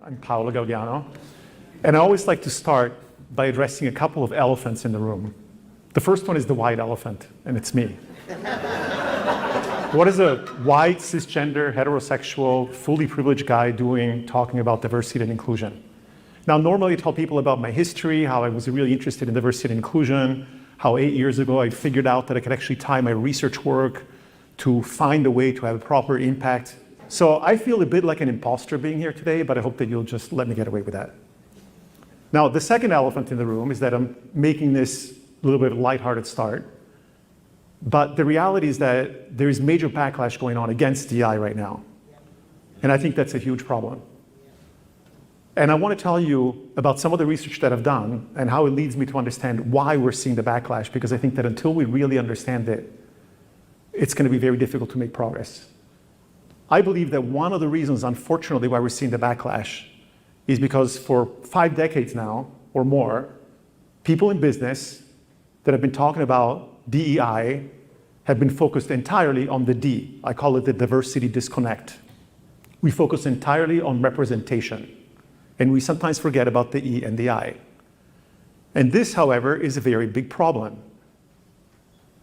I'm Paolo Gaudiano, and I always like to start by addressing a couple of elephants in the room. The first one is the white elephant, and it's me. What is a white, cisgender, heterosexual, fully privileged guy doing talking about diversity and inclusion? Now, normally I tell people about my history, how I was really interested in diversity and inclusion, how 8 years ago I figured out that I could actually tie my research work to find a way to have a proper impact. So I feel a bit like an imposter being here today, but I hope that you'll just let me get away with that. Now, the second elephant in the room is that I'm making this a little bit of a lighthearted start. But the reality is that there is major backlash going on against DEI right now. And I think that's a huge problem. And I want to tell you about some of the research that I've done and how it leads me to understand why we're seeing the backlash, because I think that until we really understand it, it's going to be very difficult to make progress. I believe that one of the reasons, unfortunately, why we're seeing the backlash is because for 5 decades now or more, people in business that have been talking about DEI have been focused entirely on the D. I call it the diversity disconnect. We focus entirely on representation, and we sometimes forget about the E and the I. And this, however, is a very big problem,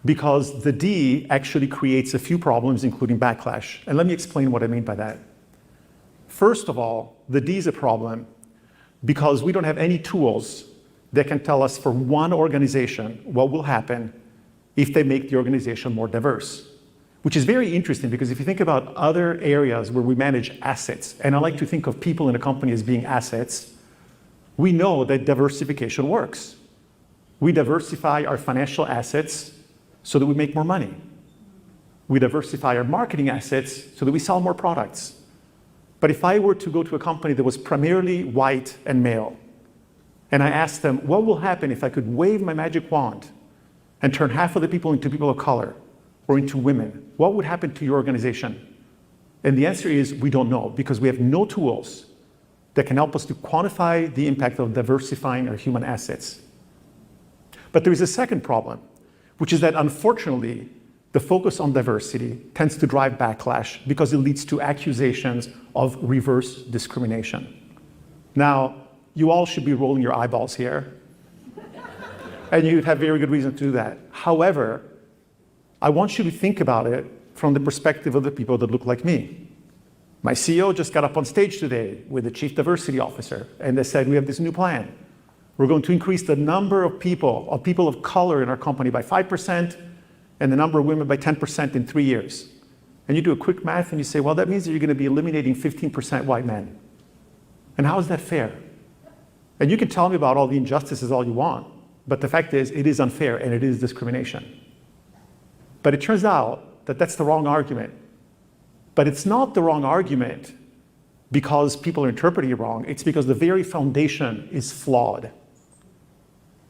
because the D actually creates a few problems, including backlash. And let me explain what I mean by that. First of all, the D is a problem because we don't have any tools that can tell us for one organization what will happen if they make the organization more diverse. Which is very interesting, because if you think about other areas where we manage assets, and I like to think of people in a company as being assets, we know that diversification works. We diversify our financial assets so that we make more money. We diversify our marketing assets so that we sell more products. But if I were to go to a company that was primarily white and male, and I asked them, what will happen if I could wave my magic wand and turn half of the people into people of color or into women? What would happen to your organization? And the answer is, we don't know, because we have no tools that can help us to quantify the impact of diversifying our human assets. But there is a second problem, which is that unfortunately, the focus on diversity tends to drive backlash because it leads to accusations of reverse discrimination. Now, you all should be rolling your eyeballs here, and you'd have very good reason to do that. However, I want you to think about it from the perspective of the people that look like me. My CEO just got up on stage today with the Chief Diversity Officer, and they said, we have this new plan. We're going to increase the number of people of color in our company by 5% and the number of women by 10% in 3 years. And you do a quick math and you say, well, that means that you're going to be eliminating 15% white men. And how is that fair? And you can tell me about all the injustices all you want, but the fact is, it is unfair and it is discrimination. But it turns out that that's the wrong argument. But it's not the wrong argument because people are interpreting it wrong. It's because the very foundation is flawed.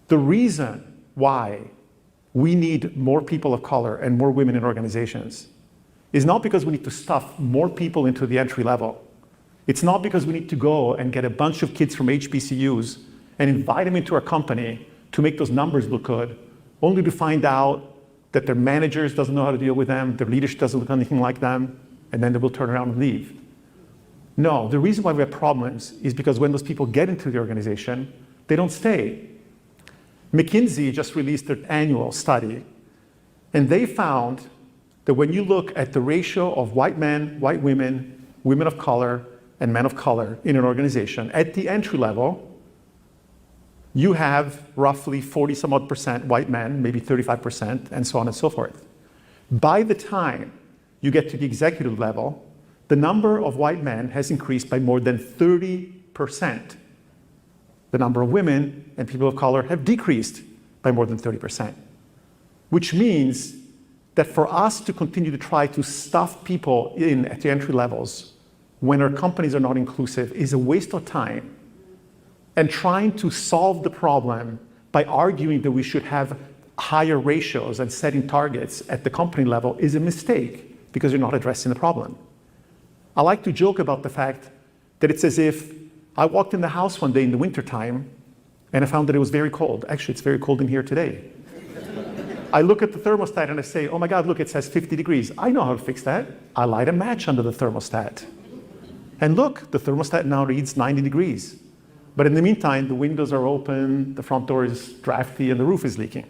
The reason why we need more people of color and more women in organizations is not because we need to stuff more people into the entry level. It's not because we need to go and get a bunch of kids from HBCUs and invite them into our company to make those numbers look good, only to find out that their managers doesn't know how to deal with them, their leadership doesn't look anything like them, and then they will turn around and leave. No, the reason why we have problems is because when those people get into the organization, they don't stay. McKinsey just released their annual study, and they found that when you look at the ratio of white men, white women, women of color, and men of color in an organization, at the entry level, you have roughly 40-some-odd% white men, maybe 35%, and so on and so forth. By the time you get to the executive level, the number of white men has increased by more than 30%. The number of women and people of color have decreased by more than 30%, which means that for us to continue to try to stuff people in at the entry levels when our companies are not inclusive is a waste of time. And trying to solve the problem by arguing that we should have higher ratios and setting targets at the company level is a mistake because you're not addressing the problem. I like to joke about the fact that it's as if I walked in the house one day in the wintertime and I found that it was very cold. Actually, it's very cold in here today. I look at the thermostat and I say, oh my God, look, it says 50 degrees. I know how to fix that. I light a match under the thermostat. And look, the thermostat now reads 90 degrees. But in the meantime, the windows are open, the front door is drafty, and the roof is leaking.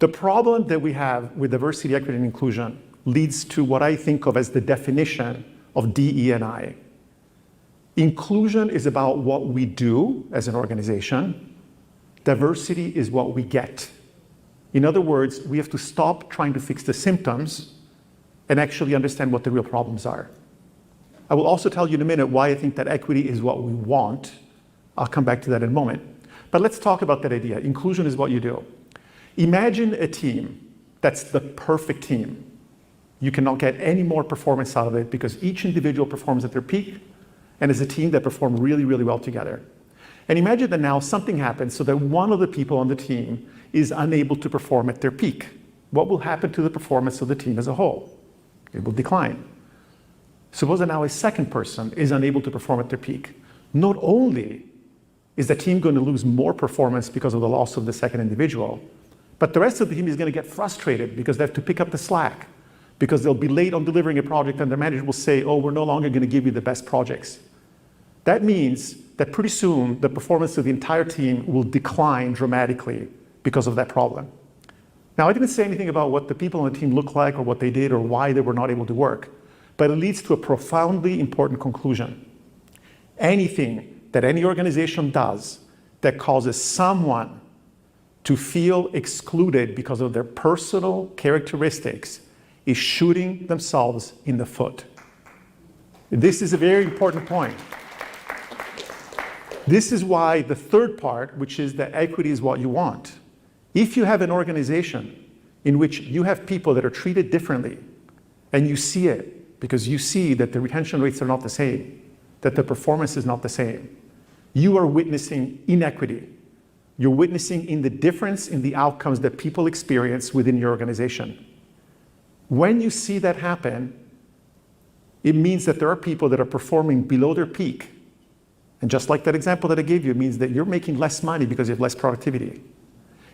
The problem that we have with diversity, equity, and inclusion leads to what I think of as the definition of DE&I. Inclusion is about what we do as an organization. Diversity is what we get. In other words, we have to stop trying to fix the symptoms and actually understand what the real problems are. I will also tell you in a minute why I think that equity is what we want. I'll come back to that in a moment. But let's talk about that idea. Inclusion is what you do. Imagine a team that's the perfect team. You cannot get any more performance out of it because each individual performs at their peak and is a team that perform really, really well together. And imagine that now something happens so that one of the people on the team is unable to perform at their peak. What will happen to the performance of the team as a whole? It will decline. Suppose that now a second person is unable to perform at their peak. Not only is the team going to lose more performance because of the loss of the second individual, but the rest of the team is going to get frustrated because they have to pick up the slack, because they'll be late on delivering a project and their manager will say, oh, we're no longer going to give you the best projects. That means that pretty soon the performance of the entire team will decline dramatically because of that problem. Now, I didn't say anything about what the people on the team look like or what they did or why they were not able to work, but it leads to a profoundly important conclusion. Anything that any organization does that causes someone to feel excluded because of their personal characteristics is shooting themselves in the foot. This is a very important point. This is why the third part, which is that equity is what you want. If you have an organization in which you have people that are treated differently, and you see it because you see that the retention rates are not the same, that the performance is not the same, you are witnessing inequity. You're witnessing in the difference in the outcomes that people experience within your organization. When you see that happen, it means that there are people that are performing below their peak. And just like that example that I gave you, it means that you're making less money because you have less productivity.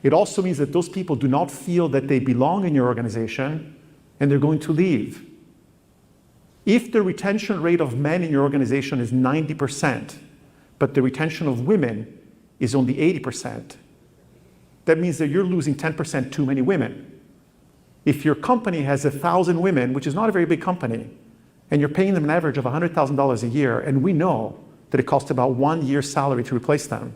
It also means that those people do not feel that they belong in your organization and they're going to leave. If the retention rate of men in your organization is 90%, but the retention of women is only 80%, that means that you're losing 10% too many women. If your company has 1,000 women, which is not a very big company, and you're paying them an average of $100,000 a year, and we know that it costs about 1 year's salary to replace them,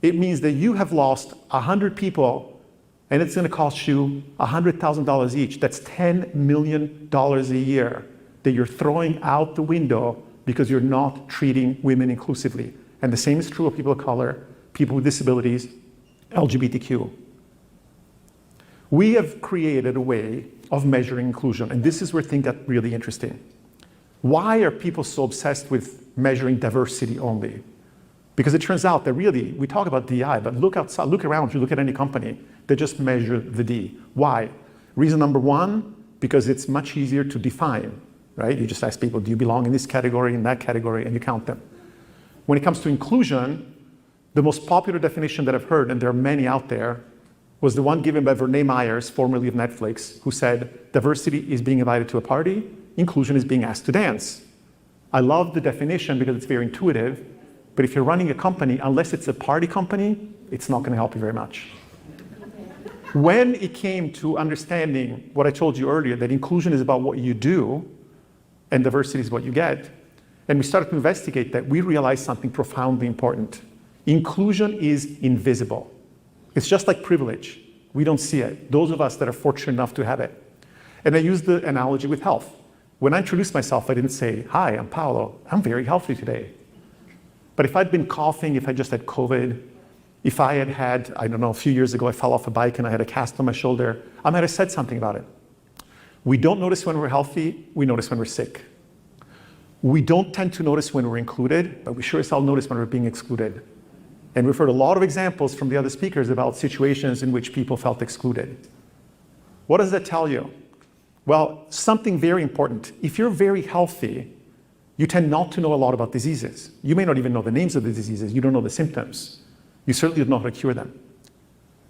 it means that you have lost 100 people, and it's going to cost you $100,000 each. That's $10 million a year that you're throwing out the window because you're not treating women inclusively. And the same is true of people of color, people with disabilities, LGBTQ. We have created a way of measuring inclusion, and this is where things get really interesting. Why are people so obsessed with measuring diversity only? Because it turns out that really, we talk about DEI, but look outside, look around, you look at any company, they just measure the D. Why? Reason number one, because it's much easier to define, right? You just ask people, do you belong in this category, in that category, and you count them. When it comes to inclusion, the most popular definition that I've heard, and there are many out there, was the one given by Vernee Myers, formerly of Netflix, who said, diversity is being invited to a party, inclusion is being asked to dance. I love the definition because it's very intuitive, but if you're running a company, unless it's a party company, it's not going to help you very much. When it came to understanding what I told you earlier, that inclusion is about what you do, and diversity is what you get, and we started to investigate that, we realized something profoundly important. Inclusion is invisible. It's just like privilege. We don't see it. Those of us that are fortunate enough to have it. And I use the analogy with health. When I introduced myself, I didn't say, hi, I'm Paolo. I'm very healthy today. But if I'd been coughing, if I just had COVID, if I had, I don't know, a few years ago, I fell off a bike and I had a cast on my shoulder, I might have said something about it. We don't notice when we're healthy, we notice when we're sick. We don't tend to notice when we're included, but we sure as hell notice when we're being excluded. And we've heard a lot of examples from the other speakers about situations in which people felt excluded. What does that tell you? Well, something very important. If you're very healthy, you tend not to know a lot about diseases. You may not even know the names of the diseases. You don't know the symptoms. You certainly don't know how to cure them.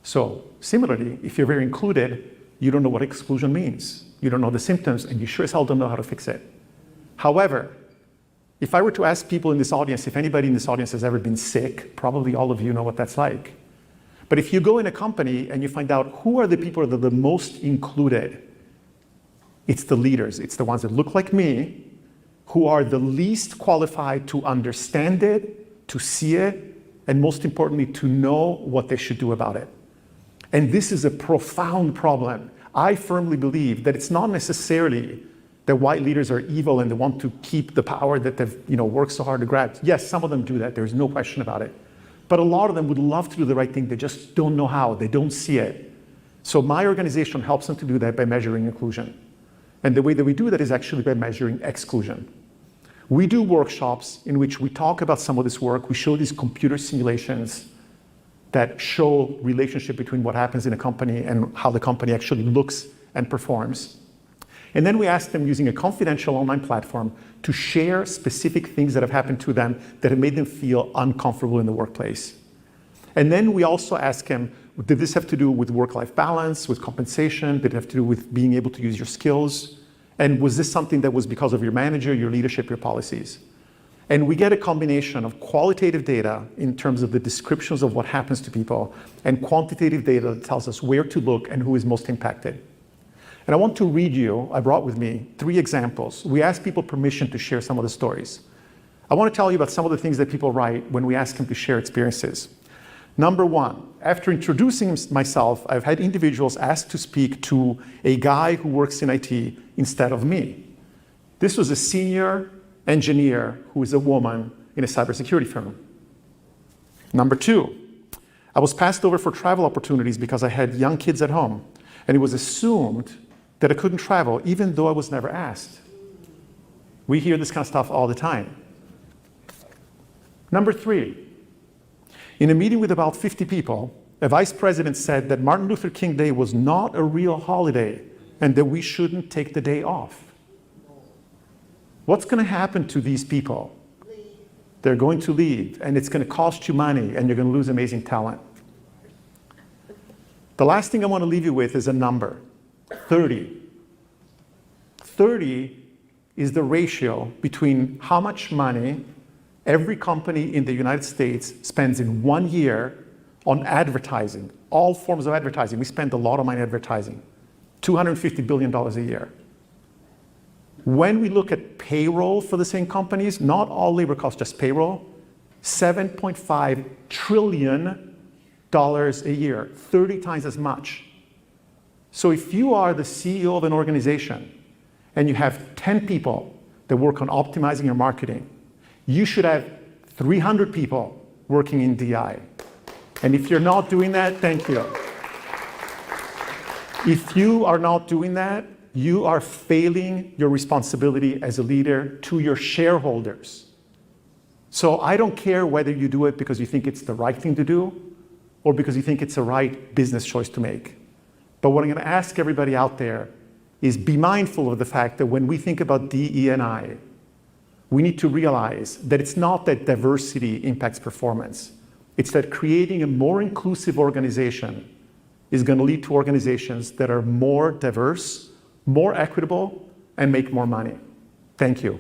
So similarly, if you're very included, you don't know what exclusion means. You don't know the symptoms, and you sure as hell don't know how to fix it. However, if I were to ask people in this audience, if anybody in this audience has ever been sick, probably all of you know what that's like. But if you go in a company and you find out who are the people that are the most included, it's the leaders. It's the ones that look like me, who are the least qualified to understand it, to see it, and most importantly, to know what they should do about it. And this is a profound problem. I firmly believe that it's not necessarily that white leaders are evil and they want to keep the power that they've worked so hard to grab. Yes, some of them do that. There's no question about it. But a lot of them would love to do the right thing. They just don't know how. They don't see it. So my organization helps them to do that by measuring inclusion. And the way that we do that is actually by measuring exclusion. We do workshops in which we talk about some of this work. We show these computer simulations that show relationship between what happens in a company and how the company actually looks and performs. And then we ask them, using a confidential online platform, to share specific things that have happened to them that have made them feel uncomfortable in the workplace. And then we also ask them, did this have to do with work-life balance, with compensation? Did it have to do with being able to use your skills? And was this something that was because of your manager, your leadership, your policies? And we get a combination of qualitative data in terms of the descriptions of what happens to people and quantitative data that tells us where to look and who is most impacted. And I want to read you, I brought with me 3 examples. We ask people permission to share some of the stories. I want to tell you about some of the things that people write when we ask them to share experiences. Number 1, after introducing myself, I've had individuals ask to speak to a guy who works in IT instead of me. This was a senior engineer who is a woman in a cybersecurity firm. Number 2, I was passed over for travel opportunities because I had young kids at home, and it was assumed that I couldn't travel, even though I was never asked. We hear this kind of stuff all the time. Number 3, in a meeting with about 50 people, a vice president said that Martin Luther King Day was not a real holiday and that we shouldn't take the day off. What's going to happen to these people? They're going to leave, and it's going to cost you money, and you're going to lose amazing talent. The last thing I want to leave you with is a number. 30. 30 is the ratio between how much money every company in the United States spends in 1 year on advertising, all forms of advertising. We spend a lot of money advertising, $250 billion a year. When we look at payroll for the same companies, not all labor costs, just payroll, $7.5 trillion a year, 30 times as much. So if you are the CEO of an organization and you have 10 people that work on optimizing your marketing, you should have 300 people working in DI. And if you're not doing that, thank you. If you are not doing that, you are failing your responsibility as a leader to your shareholders. So I don't care whether you do it because you think it's the right thing to do or because you think it's the right business choice to make. But what I'm going to ask everybody out there is be mindful of the fact that when we think about DE&I, we need to realize that it's not that diversity impacts performance. It's that creating a more inclusive organization is going to lead to organizations that are more diverse, more equitable, and make more money. Thank you.